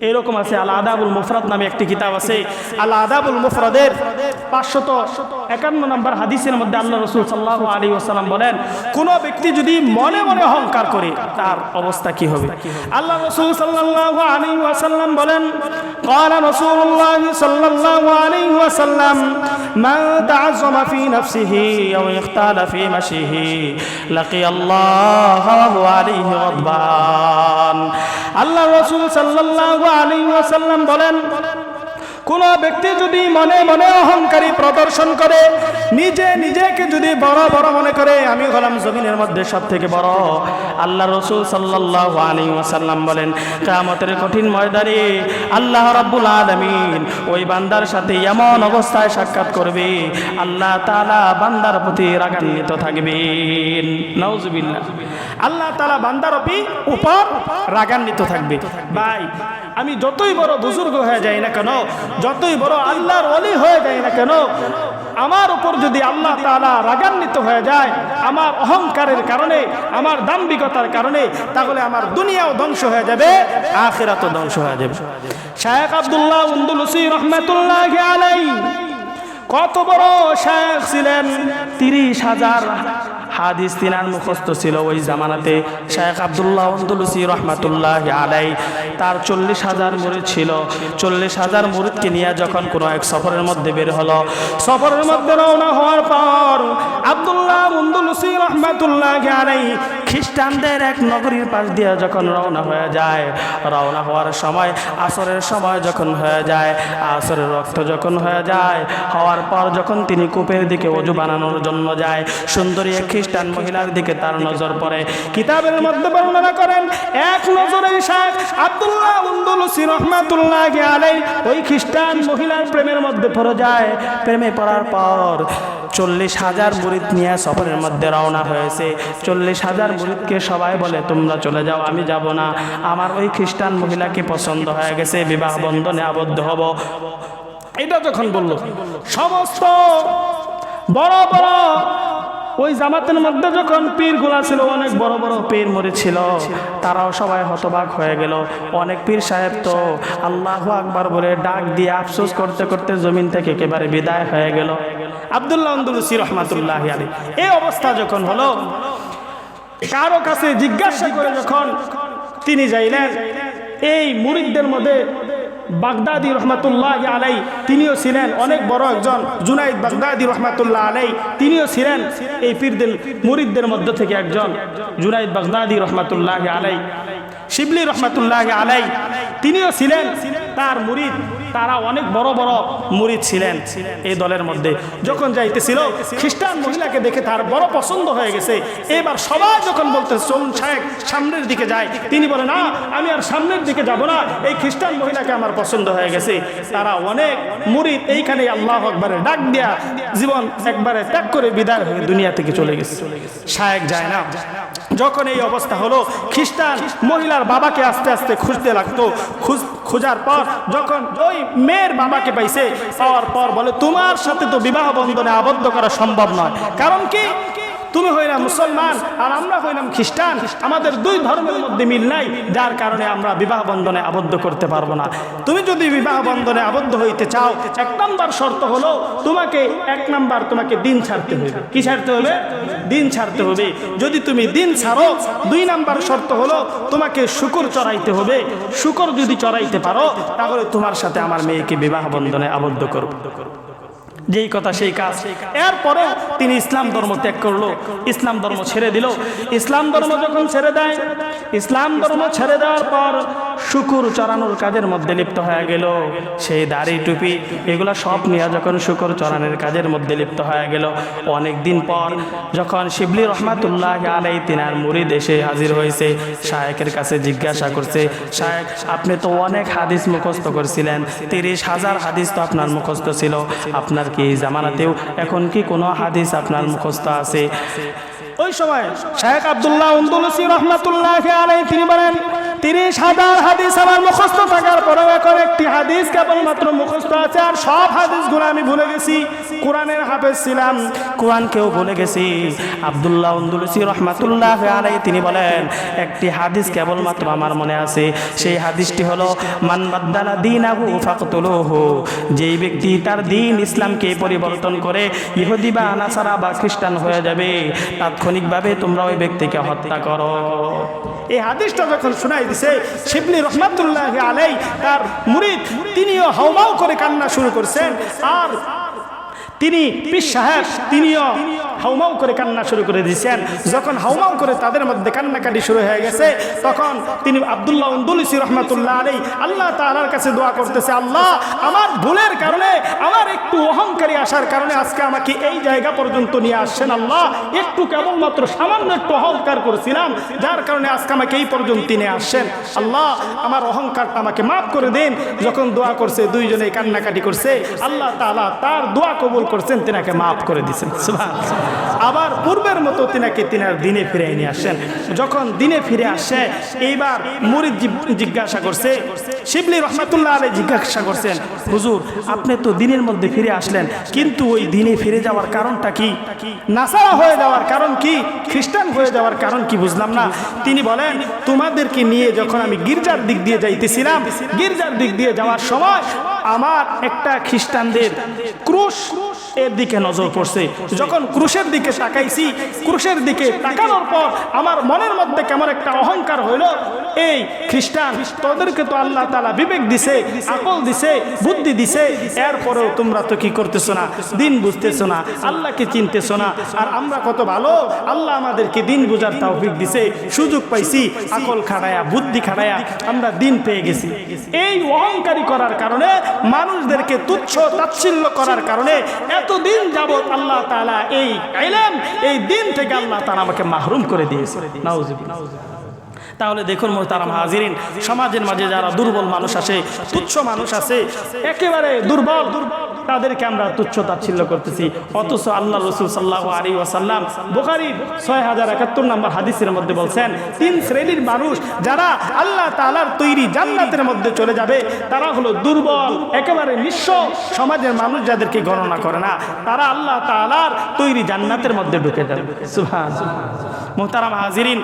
এরকম আছে আল আদাবুল মুফরাদ নামে একটি কিতাব আছে। আল আদাবুল মুফরাদের 551 নম্বর হাদিসের মধ্যে আল্লাহ রাসূল সাল্লাল্লাহু আলাইহি ওয়াসাল্লাম বলেন, কোন ব্যক্তি যদি মনে মনে অহংকার করে তার অবস্থা কি হবে। আল্লাহ রাসূল সাল্লাল্লাহু আলাইহি ওয়াসাল্লাম বলেন, ক্বালা রাসূলুল্লাহ সাল্লাল্লাহু আলাইহি ওয়াসাল্লাম, মান তা'আজ্জামা ফি নাফসিহি আও ইখতালা ফি মাশিহি লাকিয়াল্লাহ ওয়া হুয়া আলাইহি গাদবান। আল্লাহ রাসূল সাল্লাল্লাহু আলাইহি ওয়াসাল্লাম বলেন, কোন ব্যক্তি যদি মনে মনে অহংকারী প্রদর্শন করে, নিজেকে যদি বড় বড় মনে করে, আমি হলাম জমিনের মধ্যে সবথেকে বড়, আল্লাহ রাসূল সাল্লাল্লাহু আলাইহি ওয়াসাল্লাম বলেন, কিয়ামতের কঠিন ময়দানে আল্লাহ রাব্বুল আলামিন ওই বান্দার সাথে এমন অবস্থায় সাক্ষাৎ করবে, আল্লাহ তাআলা বান্দার প্রতি রাগান্বিত থাকবেন। নাউজুবিল্লাহ। আল্লাহ তাআলা বান্দার উপর রাগান্বিত থাকবে। ভাই, আমি যতই বড় বুজুর্গ হয়ে যাই না কেন, যতই বড় আল্লাহর ওলি হয়ে যায় না কেন, আমার উপর যদি আল্লাহ তাআলা রাগান্বিত হয়ে যায় আমার অহংকারের কারণে, আমার দাম্ভিকতার কারণে, তাহলে আমার দুনিয়াও ধ্বংস হয়ে যাবে, আখিরাতও ধ্বংস হয়ে যাবে। শায়খ আব্দুল্লাহ আন্দলুসি রাহমাতুল্লাহি আলাইহি কত বড় শায়খ ছিলেন, 30,000 হাদিস তিনার মুখস্থ ছিল ওই জামানাতে। শায়খ আব্দুল্লাহ আন্দলুসি রাহমাতুল্লাহি আলাইহি তার 40,000 মুরিদ ছিল। 40,000 মুরিদকে নিয়ে যখন কোনো এক সফরের মধ্যে বের হলো, সফরের মধ্যে রওনা হওয়ার পর আব্দুল্লাহ আন্দলুসি রাহমাতুল্লাহি আলাইহি খ্রিস্টানদের এক নগরীর পাশ দিয়ে যখন রওনা হয়ে যায়, রওনা হওয়ার সময় আসরের সময় যখন হয়ে যায়, আসরের রক্ত যখন হয়ে যায়, হওয়ার পর যখন তিনি কূপের দিকে ওযু বানানোর জন্য যায়, সুন্দরী এক খ্রিস্টান মহিলার দিকে তার নজর পড়ে। কিতাবের মধ্যে বর্ণনা করেন, এক নজরে শায়খ আব্দুল্লাহ আন্দলুসি রাহমাতুল্লাহি আলাইহি ওই খ্রিস্টান মহিলার প্রেমের মধ্যে পড়ে যায়। প্রেমে পড়ার পর 40,000 মুরিদ নিয়ে সফরের মধ্যে রওনা হয়েছে। 40,000 মুরিদকে সবাই বলে, তোমরা চলে যাও, আমি যাব না, আমার ওই খ্রিস্টান মহিলাকে পছন্দ হয়ে গেছে, বিবাহ বন্ধনে আবদ্ধ হব। এটা যখন বলল, সমস্ত বড় বড় ওই জামাতের মধ্যে যখন পীরগুলা ছিল, অনেক বড় বড় পীর মুরিদ ছিল, তারাও সবাই হতবাক হয়ে গেল। অনেক পীর সাহেব তো আল্লাহু আকবার বলে ডাক দিয়ে আফসোস করতে করতে জমিন থেকে একেবারে বিদায় হয়ে গেল। আব্দুল্লাহ আন্দলুসি রাহমাতুল্লাহি আলাইহি এই অবস্থা যখন হলো, কারো কাছে জিজ্ঞাসা করে যখন তিনি যাইলেন, এই মুরিদদের মধ্যে বাগদাদি রহমাতুল্লাহি আলাইহি তিনিও ছিলেন অনেক বড় একজন, জুনাইদ বাগদাদি রহমাতুল্লাহ আলাইহি তিনিও ছিলেন এই পীরদের মুরিদদের মধ্য থেকে একজন। জুনাইদ বাগদাদি রহমাতুল্লাহি আলাইহি, শিবলি রহমাতুল্লাহি আলাইহি তিনিও ছিলেন তার মুরিদ। তারা অনেক বড় বড় মুরিদ ছিলেন এই দলের মধ্যে। যখন যাইতেছিল, খ্রিস্টান মহিলাকে দেখে তার বড় পছন্দ হয়ে গেছে। এবার সবাই যখন বলতে চলুন শায়খ সামনের দিকে যায়, তিনি বলে, না, আমি আর সামনের দিকে যাব না, এই খ্রিস্টান মহিলাকে আমার পছন্দ হয়ে গেছে। তারা অনেক মুরিদ এইখানে আল্লাহু আকবারের ডাক দিয়া জীবন একবারে ত্যাগ করে বিদায় হয়ে দুনিয়া থেকে চলে গেছে। শায়খ যায় না। যখন এই অবস্থা হলো, খ্রিস্টান মহিলার বাবাকে আস্তে আস্তে খুঁজতে লাগতো। খোঁজার পর যখন ওই মেয়ের বাবাকে পাইছে, পাওয়ার পর বলে, তোমার সাথে তো বিবাহ বন্ধনে আবদ্ধ করা সম্ভব নয়। কারণ কি, তুমি হইলাম মুসলমান আর আমরা হইলাম খ্রিস্টান, আমাদের দুই ধর্মের মধ্যে মিল নাই, যার কারণে আমরা বিবাহ বন্ধনে আবদ্ধ করতে পারবো না। তুমি যদি বিবাহ বন্ধনে আবদ্ধ হইতে চাও, 1 নম্বর শর্ত হলো তোমাকে তোমাকে দিন ছাড়তে হবে। কি ছাড়তে হবে? দিন ছাড়তে হবে। যদি তুমি দিন ছাড়ো, 2 নম্বর শর্ত হলো তোমাকে শুকর চড়াইতে হবে। শুকর যদি চড়াইতে পারো, তাহলে তোমার সাথে আমার মেয়েকে বিবাহ বন্ধনে আবদ্ধ করব। যেই কথা সেই কাজ। এরপরে তিনি ইসলাম ধর্ম ত্যাগ করলো, ইসলাম ধর্ম ছেড়ে দিল। ইসলাম ধর্ম যখন ছেড়ে দেয়, ইসলাম ধর্ম ছেড়ে দেওয়ার পর শুকুর চড়ানোর কাজের মধ্যে লিপ্ত হয়ে গেল। সেই দাড়ি টুপি এগুলা সব নিয়ে যখন শুকুর চড়ানোর কাজের মধ্যে লিপ্ত হয়ে গেল, অনেক দিন পর যখন শিবলি রহমাতুল্লাহি আলাইহি তিনার মুরিদ এসে হাজির হয়েছে, শায়েখের কাছে জিজ্ঞাসা করছে, শায়েখ আপনি তো অনেক হাদিস মুখস্থ করেছিলেন, 30,000 হাদিস তো আপনার মুখস্থ ছিল, আপনার কি এই জামানাতেও এখন কি কোনো হাদিস আপনার মুখস্থ আছে? ওই সময় শায়খ আব্দুল্লাহ আন্দলুসি রাহমাতুল্লাহি আলাইহি তিনি বলেন, 30,000 হাদিস আমার মুখস্থ থাকার পরেও এখন বলেন একটি হাদিস কেবলমাত্র মুখস্থ আছে, আর সব হাদিসগুলো আমি ভুলে গেছি। কোরআনের হাফেজ ছিলাম, কোরআনকেও ভুলে গেছি। আব্দুল্লাহ আন্দুলুসি রহমাতুল্লাহ আলাইহি তিনি বলেন একটি হাদিস কেবলমাত্র আমার মনে আছে, সেই হাদিসটি হলো মান বাদ্দালা দীনাহু ফাকতুলুহু, যেই ব্যক্তি তার দ্বীন ইসলামকে পরিবর্তন করে ইহুদি বা নাসারা বা খ্রিস্টান হয়ে যাবে, তাৎক্ষণিকভাবে তোমরা ওই ব্যক্তিকে হত্যা করো। এই হাদিসটা যখন শোনাই দিছে, শিবলি রহমাতুল্লাহ আলাইহি তার মুরিদ তিনিও হাওমাও করে কান্না শুরু করছেন, আর তিনি পীর সাহেব তিনিও হাউমাউ করে কান্না শুরু করে দিয়েছেন। যখন হাউমাউ করে তাদের মধ্যে কান্নাকাটি শুরু হয়ে গেছে, তখন তিনি আব্দুল্লাহ আন্দুলুসি রহমাতুল্লাহ আলাইহি আল্লাহ তাআলার কাছে দোয়া করতেছে, আল্লাহ আমার ভুলের কারণে, আমার একটু অহংকারী আসার কারণে আজকে আমাকে এই জায়গা পর্যন্ত নিয়ে আসছেন। আল্লাহ একটু কেবলমাত্র সামান্য একটু অহংকার করেছিলাম, যার কারণে আজকে আমাকে এই পর্যন্ত নিয়ে আসছেন। আল্লাহ আমার অহংকারটা আমাকে মাফ করে দিন। যখন দোয়া করছে, দুইজনেই কান্নাকাটি করছে, আল্লাহ তাআলা তার দোয়া কবুল করছেন, তিনাকে মাফ করে দিয়েছেন। সুবহানাল্লাহ। আবার পূর্বের মতো তিনাকে তিনার দিনে ফিরে নিয়ে আসেন। যখন দিনে ফিরে আসে, এইবার মুরিদ জিজ্ঞাসা করছে, শিবলি রহমাতুল্লাহ আলাইহি জিজ্ঞাসা করছেন, হুজুর আপনি তো দিনের মধ্যে ফিরে আসলেন, কিন্তু ওই দিনে ফিরে যাওয়ার কারণটা কি? নাসারা হয়ে যাওয়ার কারণ কি? খ্রিস্টান হয়ে যাওয়ার কারণ কি? বুঝলাম না। তিনি বলেন, তোমাদেরকে নিয়ে যখন আমি গির্জার দিক দিয়ে যাইতেছিলাম, গির্জার দিক দিয়ে যাওয়ার সময় আমার একটা খ্রিস্টানদের ক্রুশ এর দিকে নজর পড়ছে। যখন ক্রুশের দিকে তাকাইছি, ক্রুশের দিকে তাকানোর পর আমার মনের মধ্যে কেমন একটা অহংকার হইল, এই খ্রিস্টান তোদেরকে তো আল্লাহ তাআলা বিবেক দিছে, আকল দিছে, বুদ্ধি দিছে, এরপরেও তোমরা তো কি করতেছো না, দিন বুঝতেছো না, আল্লাহকে চিনতেছো না। আর আমরা কত ভালো, আল্লাহ আমাদেরকে দিন বুঝার তৌফিক দিছে, সুযোগ পাইছি, আকল খাড়ায়া বুদ্ধি খাড়ায়া আমরা দিন পেয়ে গেছি। এই অহংকারী করার কারণে, মানুষদেরকে তুচ্ছ তাচ্ছিল্য করার কারণে এতদিন যাবত আল্লাহ তাআলা এই ইলম, এই দিন থেকে আল্লাহ তাআলা আমাকে মাহরুম করে দিয়েছে। নাউজুবিল্লাহ। তাহলে দেখুন মুহতারাম হাজিরিন, সমাজের মাঝে যারা দুর্বল মানুষ আছে, তুচ্ছ মানুষ আছে, একেবারে দুর্বল, তাদেরকে আমরা তুচ্ছ তাচ্ছিল্য করতেছি। অথচ আল্লাহ রাসূল সাল্লাল্লাহু আলাইহি ওয়াসাল্লাম বুখারীর 6071 নম্বর হাদিসের মধ্যে বলছেন, তিন শ্রেণীর মানুষ যারা আল্লাহ তাআলার তৈরি জান্নাতের মধ্যে চলে যাবে, তারা হলো দুর্বল, একেবারে নিঃস্ব, সমাজের মানুষ যাদেরকে গণনা করে না, তারা আল্লাহ তাআলার তৈরি জান্নাতের মধ্যে ঢুকে যাবে। সুবহানাল্লাহ। মুহতারাম হাজিরিন,